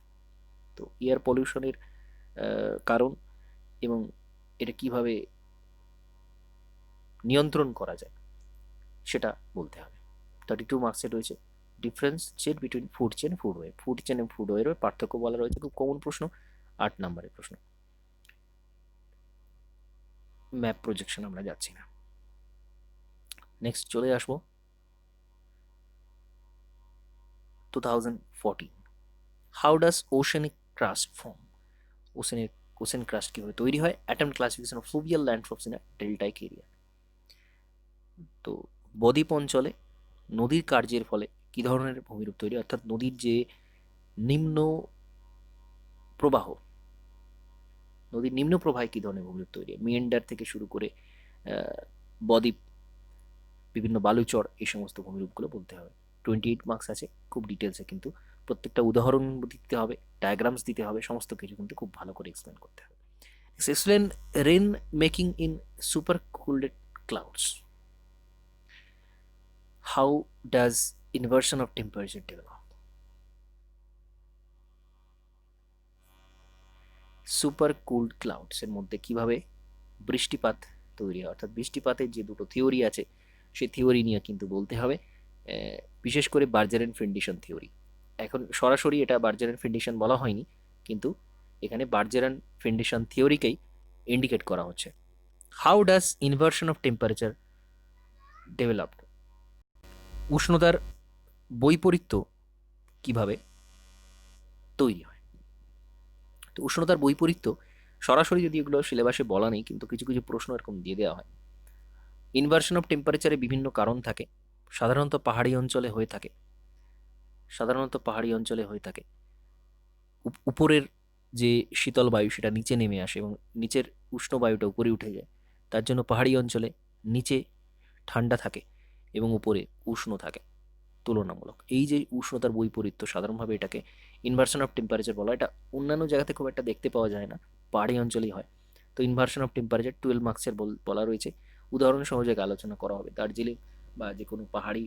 তো এয়ার পলিউশনের কারণ এবং এটা কিভাবে নিয়ন্ত্রণ করা যায় সেটা বলতে হবে। 32 মার্কসে রয়েছে difference chain between food chain food web, food chain এবং ফুড ওয়েবের পার্থক্য বলা রয়েছে, খুব কমন প্রশ্ন, 8 নম্বরের প্রশ্ন। ম্যাপ প্রজেকশন আমরা যাচ্ছি না। নেক্সট চলে আসবো 2014, how does oceanic crust form, ওশেনের কোসেন ক্রাস্ট কীভাবে তৈরি হয়, attempt classification of fluvial landforms in deltaic area. তো বদ্বীপ অঞ্চলে নদীর কার্যের ফলে কী ধরনের ভূমিরূপ তৈরি, অর্থাৎ নদীর যে নিম্ন প্রবাহ, নদীর নিম্ন প্রবাহে কী ধরনের ভূমিরূপ তৈরি হয়, মিয়েন্ডার থেকে শুরু করে বদ্বীপ, বিভিন্ন বালুচর, এই সমস্ত ভূমিরূপগুলো বলতে হবে। 28 মার্কস আছে, খুব ডিটেলসে কিন্তু প্রত্যেকটা উদাহরণ দিতে হবে, ডায়াগ্রামস দিতে হবে, সমস্ত কিছু কিন্তু খুব ভালো করে এক্সপ্লেন করতে হবে। Explain rain making in super cooled clouds. How does inversion of temperature develop? Super cooled clouds এর মধ্যে কিভাবে বৃষ্টিপাত তৈরি হয়, অর্থাৎ বৃষ্টিপাতের যে দুটো থিওরি আছে সেই থিওরি নিয়ে কিন্তু বলতে হবে, বিশেষ করে বার্জারেন ফেন্ডিশন থিওরি। এখন সরাসরি এটা বার্জারেন ফেন্ডিশন বলা হয়নি, কিন্তু এখানে বার্জারেন ফেন্ডিশন থিওরিকেই ইন্ডিকেট করা হচ্ছে। How does inversion of temperature developed? উষ্ণতার বৈপরীত্য কিভাবে তৈরি হয়? তো উষ্ণতার বৈপরীত্য সরাসরি যদি এগুলো সিলেবাসে বলা নেই, কিন্তু কিছু কিছু প্রশ্ন এরকম দিয়ে দেওয়া হয়। ইনভার্সন অফ টেম্পারেচারে বিভিন্ন কারণ থাকে, সাধারণত পাহাড়ি অঞ্চলে হয়ে থাকে, উপরের যে শীতল বায়ু সেটা নিচে নেমে আসে এবং নিচের উষ্ণ বায়ুটা উপরে উঠে যায়, তার জন্য পাহাড়ি অঞ্চলে নিচে ঠান্ডা থাকে এবং উপরে উষ্ণ থাকে তুলনামূলক। এই যে উষ্ণতার বৈপরীত্য, সাধারণভাবে এটাকে ইনভার্সন অফ টেম্পারেচার বলা। এটা অন্যান্য জায়গাতে খুব একটা দেখতে পাওয়া যায় না, পাহাড়ি অঞ্চলেই হয়। তো ইনভার্সন অফ টেম্পারেচার 12 মার্কসের বলা রয়েছে, উদাহরণ সহযোগে আলোচনা করা হবে। দার্জিলিং বা যে কোনো পাহাড়ি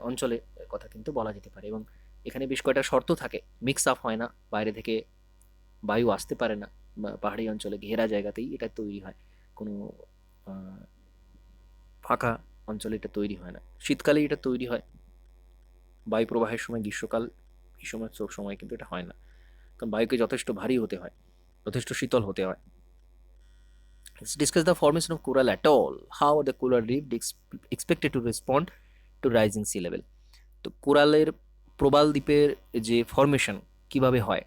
অঞ্চলে কথা কিন্তু বলা যেতে পারে, এবং এখানে বেশ কয়েকটা শর্ত থাকে, মিক্স আপ হয় না, বাইরে থেকে বায়ু আসতে পারে না, বা পাহাড়ি অঞ্চলে ঘেরা জায়গাতেই এটা তৈরি হয়, কোনো ফাঁকা অঞ্চলে এটা তৈরি হয় না। শীতকালে এটা তৈরি হয়, বায়ু প্রবাহের সময়, গ্রীষ্মকাল এই সময় কিন্তু এটা হয় না, কারণ বায়ুকে যথেষ্ট ভারী হতে হয়, যথেষ্ট শীতল হতে হয়। Let's discuss the formation of coral atoll. How are the coral reef expected to respond to rising sea level? তো কোরালের প্রবাল দ্বীপের যে ফরমেশন কিভাবে হয়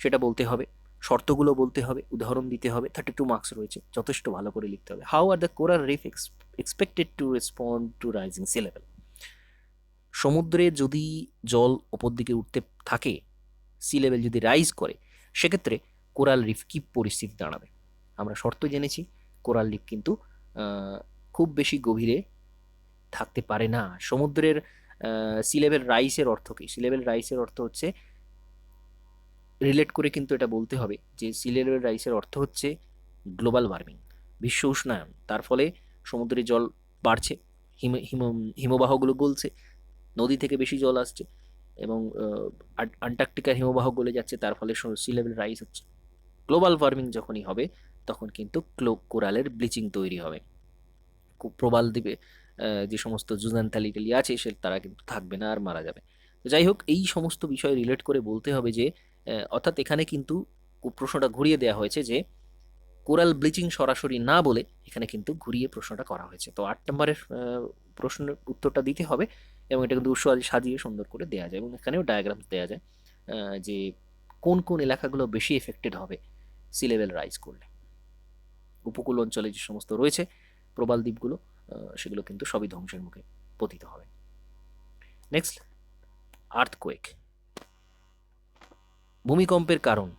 সেটা বলতে হবে, শর্তগুলো বলতে হবে, উদাহরণ দিতে হবে। 32 মার্কস রয়েছে, যথেষ্ট ভালো করে লিখতে হবে। How are the coral reef expected to respond to rising sea level? সমুদ্রে যদি জল ওপর দিকে উঠতে থাকে, সি লেভেল যদি রাইজ করে, সেক্ষেত্রে কোরাল রিফ কি পরিস্থিতি দাঁড়াবে? আমরা শর্ত জেনেছি, কোরাল রিফ কিন্তু খুব বেশি গভীরে থাকতে পারে না। সমুদ্রের সি লেভেল রাইসের অর্থ কি? সি লেভেল রাইসের অর্থ হচ্ছে, রিলেট করে কিন্তু এটা বলতে হবে যে সি লেভেল রাইসের অর্থ হচ্ছে গ্লোবাল ওয়ার্মিং, বিশ্ব উষ্ণায়ন। তার ফলে সমুদ্রের জল বাড়ছে, হিমবাহগুলো গলছে, নদী থেকে বেশি জল আসছে, এবং আন্টার্কটিকার হিমবাহ গলে যাচ্ছে, তার ফলে সি লেভেল রাইস হচ্ছে। গ্লোবাল ওয়ার্মিং যখনই হবে তখন কিন্তু কোরালের ব্লিচিং তৈরি হবে, প্রবাল দ্বীপে যে সমস্ত জুজানথালি আছে তারা কিন্তু থাকবে না আর মারা যাবে। তো যাই হোক, এই সমস্ত বিষয় রিলেট করে বলতে হবে যে, অর্থাৎ এখানে কিন্তু প্রশ্নটা ঘুরিয়ে দেওয়া হয়েছে যে কোরাল ব্লিচিং সরাসরি না বলে এখানে কিন্তু ঘুরিয়ে প্রশ্নটা করা হয়েছে। তো 8 নম্বরের প্রশ্নের উত্তরটা দিতে হবে, এবং এটা কিন্তু সাজিয়ে সুন্দর করে দেওয়া যায়, এবং এখানেও ডায়াগ্রামস দেওয়া যায় যে কোন কোন এলাকাগুলো বেশি এফেক্টেড হবে সি লেভেল রাইজ করলে। উপকূল অঞ্চলে যে সমস্ত রয়েছে প্রবাল দ্বীপগুলো, সেগুলো কিন্তু সবই ধ্বংসের মুখে পতিত হবে। নেক্সট, আর্থকোয়েক, ভূমিকম্পের কারণ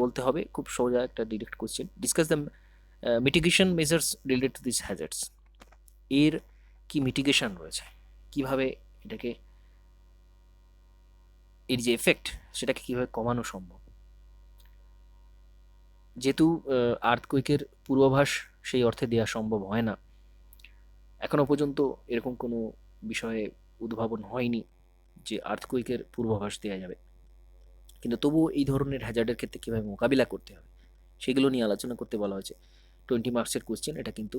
বলতে হবে, খুব সোজা একটা direct question. Discuss the mitigation measures related to this hazards. এর কি মিটিগেশন রয়েছে, কিভাবে এটাকে, এর যে এফেক্ট সেটাকে কিভাবে কমানো সম্ভব। যেহেতু আর্থকুইকের পূর্বাভাস সেই অর্থে দেওয়া সম্ভব হয় না, এখনো পর্যন্ত এরকম কোনো বিষয়ে উদ্ভাবন হয়নি যে আর্থকুইকের পূর্বাভাস দেওয়া যাবে, কিন্তু তবুও এই ধরনের হ্যাজার্ডের ক্ষেত্রে কীভাবে মোকাবিলা করতে হবে সেগুলো নিয়ে আলোচনা করতে বলা হয়েছে। 20 মার্কসের কোশ্চেন, এটা কিন্তু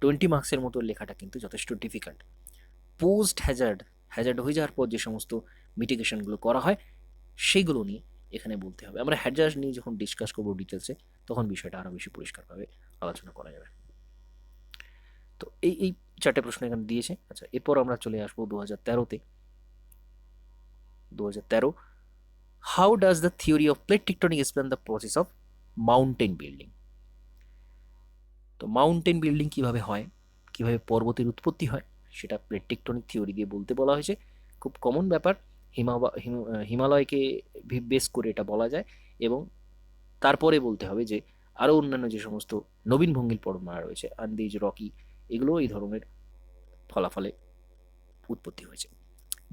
20 মার্কসের মতো লেখাটা কিন্তু যথেষ্ট ডিফিকাল্ট। পোস্ট হ্যাজার্ড হয়ে যাওয়ার পর যে সমস্ত মিটিগেশনগুলো করা হয় সেইগুলো নিয়ে এখানে বলতে হবে। আমরা হ্যাজার্ড নিয়ে যখন ডিসকাস করবো ডিটেলসে, তখন বিষয়টা আরও বেশি পরিষ্কারভাবে আলোচনা করা যাবে। তো এই 4টে প্রশ্ন এখানে দিয়েছে। আচ্ছা, এরপর আমরা চলে আসবো 2013-তে। 2013 how does the theory of plate tectonic explain the process of mountain building? তো মাউন্টেন বিল্ডিং কিভাবে হয়, কিভাবে পর্বতের উৎপত্তি হয়, সেটা প্লেট টেকটনিক থিওরি দিয়ে বলতে বলা হয়েছে। খুব কমন ব্যাপার, হিমালয়কে বেস করে এটা বলা যায়। এবং তারপরে বলতে হবে যে আরও অন্যান্য যে সমস্ত নবীন ভঙ্গিল পর্বতমালা রয়েছে, আন্দিজ, রকি, এগুলো এই ধরনের ফলাফলে উৎপত্তি হয়েছে।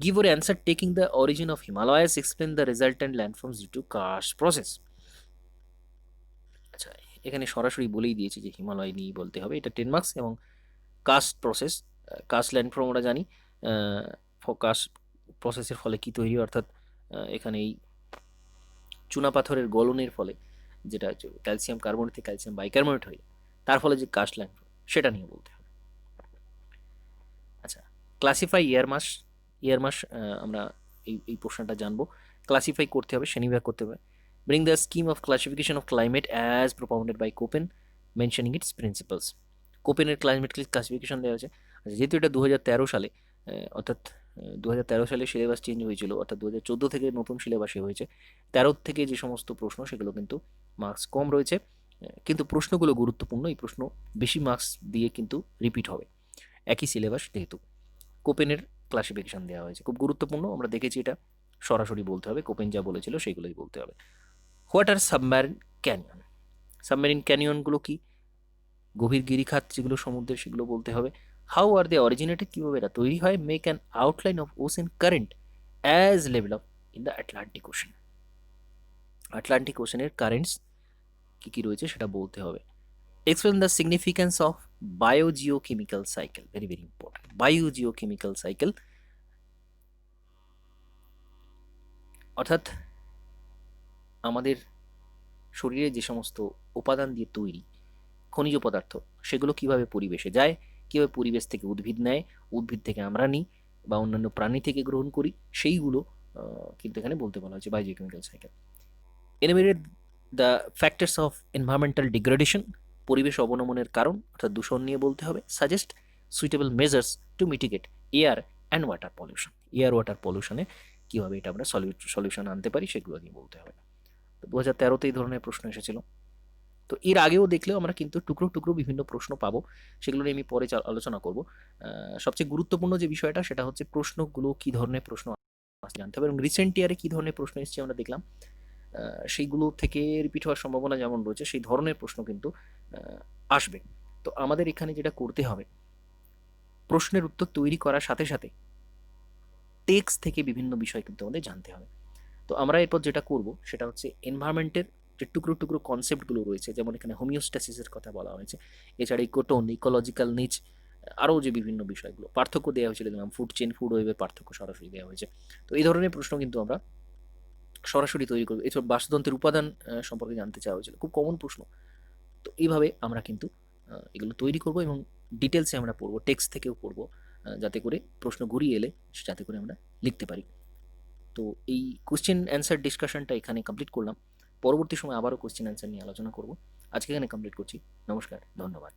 Give or answer taking the origin of Himalayas, explain the resultant landforms due to karst process. আচ্ছা, এখানে সরাসরি বলেই দিয়েছি যে হিমালয় নিয়ে বলতে হবে, এটা 10 মার্কস। এবং কাস্ট প্রসেস, কাস্ট ল্যান্ডফর্ম আমরা জানি, কাস্ট প্রসেসের ফলে কি তৈরি হয়, অর্থাৎ এখানে এই চুনাপাথরের গলনের ফলে যেটা ক্যালসিয়াম কার্বনেট থেকে ক্যালসিয়াম বাইকার্বনেট হয়ে, তার ফলে যে কাস্ট ল্যান্ডফর্ম, সেটা নিয়ে বলতে হবে। আচ্ছা, ক্লাসিফাই ইয়ারমাস। ইয়ারমাস আমরা এই প্রশ্নটা জানবো। ক্লাসিফাই করতে হবে, শ্রেণীবিভাগ করতে হবে। Bring the scheme of classification of climate as propounded by Koppen, mentioning its principles. কোপেনের ক্লাইমেট ক্লাসিফিকেশন দেওয়া আছে। আচ্ছা, যেহেতু এটা 2013 সালে, অর্থাৎ 2013 সালে সিলেবাস চেঞ্জ হয়েছিল, অর্থাৎ 2014 থেকে নতুন সিলেবাসে হয়েছে। 13 থেকে যে সমস্ত প্রশ্ন, সেগুলো কিন্তু মার্কস কম রয়েছে, কিন্তু প্রশ্নগুলো গুরুত্বপূর্ণ। এই প্রশ্ন বেশি মার্কস দিয়ে কিন্তু রিপিট হবে, একই সিলেবাস যেহেতু। কোপেনের ক্লাসিফিকেশন দেওয়া হয়েছে, খুব গুরুত্বপূর্ণ। আমরা দেখেছি এটা সরাসরি বলতে হবে, কোপেন যা বলেছিল সেগুলোই বলতে হবে। What are submarine canyon? Submarine ক্যানিয়নগুলো কি? গভীর গিরিখাত যেগুলো সমুদ্রের, সেগুলো বলতে হবে। হাউ আর দে অরিজিনেটেড, কীভাবে এটা তৈরি হয়। Make an outline of ocean current as level of in the Atlantic ocean. Atlantic ওশেনের কারেন্টস কী কী রয়েছে সেটা বলতে হবে। Explain the significance of biogeochemical cycle, very very important. Biogeochemical cycle অর্থাৎ আমাদের শরীরে যে সমস্ত উপাদান দিয়ে তৈরি খনিজ পদার্থ, সেগুলো কিভাবে পরিবেশে যায়, কীভাবে পরিবেশ থেকে উদ্ভিদ নেয়, উদ্ভিদ থেকে আমরা নিই বা অন্যান্য প্রাণী থেকে গ্রহণ করি, সেইগুলো কিন্তু এখানে বলতে বলা হয়েছে biogeochemical cycle. Enumerate the factors of environmental degradation, পরিবেশ অবনমনের কারণ অর্থাৎ দূষণ নিয়ে বলতে হবে। Suggest suitable measures to mitigate air and water pollution, air water পলিউশনে কীভাবে এটা আমরা সলিউশন আনতে পারি, সেগুলো নিয়ে বলতে হবে। তো 2013-তে এই ধরনের প্রশ্ন এসেছিল। তো এর আগেও দেখলেও আমরা কিন্তু টুকরো টুকরো বিভিন্ন প্রশ্ন পাবো, সেগুলো নিয়ে আমি পরে আলোচনা করব। সবচেয়ে গুরুত্বপূর্ণ যে বিষয়টা, সেটা হচ্ছে প্রশ্নগুলো কী ধরনের প্রশ্ন জানতে হবে, এবং রিসেন্ট ইয়ারে কী ধরনের প্রশ্ন এসেছে আমরা দেখলাম, সেইগুলো থেকে রিপিট হওয়ার সম্ভাবনা যেমন রয়েছে, সেই ধরনের প্রশ্ন কিন্তু আসবে। তো আমাদের এখানে যেটা করতে হবে, প্রশ্নের উত্তর তৈরি করার সাথে সাথে টেক্সট থেকে বিভিন্ন বিষয় কিন্তু আমাদের জানতে হবে। তো আমরা এরপর যেটা করব সেটা হচ্ছে এনভায়রনমেন্টের যে টুকরো টুকরো কনসেপ্টগুলো রয়েছে, যেমন এখানে হোমিওস্ট্যাসিসের কথা বলা হয়েছে, এছাড়া ইকোটোন, ইকোলজিক্যাল নিচ, আরও যে বিভিন্ন বিষয়গুলো পার্থক্য দেওয়া হয়েছিল, যেমন ফুড চেন, ফুড ওয়েভের পার্থক্য সরাসরি দেওয়া হয়েছে। তো এই ধরনের প্রশ্ন কিন্তু আমরা সরাসরি তৈরি করবো। এছাড়া বাস্তুতন্ত্রের উপাদান সম্পর্কে জানতে চাওয়া হয়েছিল, খুব কমন প্রশ্ন। তো এইভাবে আমরা কিন্তু এগুলো তৈরি করব এবং ডিটেলসে আমরা পড়বো, টেক্সট থেকেও পড়বো, যাতে করে প্রশ্ন ঘুরিয়ে এলে যাতে করে আমরা লিখতে পারি। তো এই কোশ্চেন অ্যান্সার ডিসকাশনটা এখানে কমপ্লিট করলাম। পরবর্তী সময় আবারও কোশ্চেন অ্যান্সার নিয়ে আলোচনা করব। আজকে এখানে কমপ্লিট করছি। নমস্কার, ধন্যবাদ।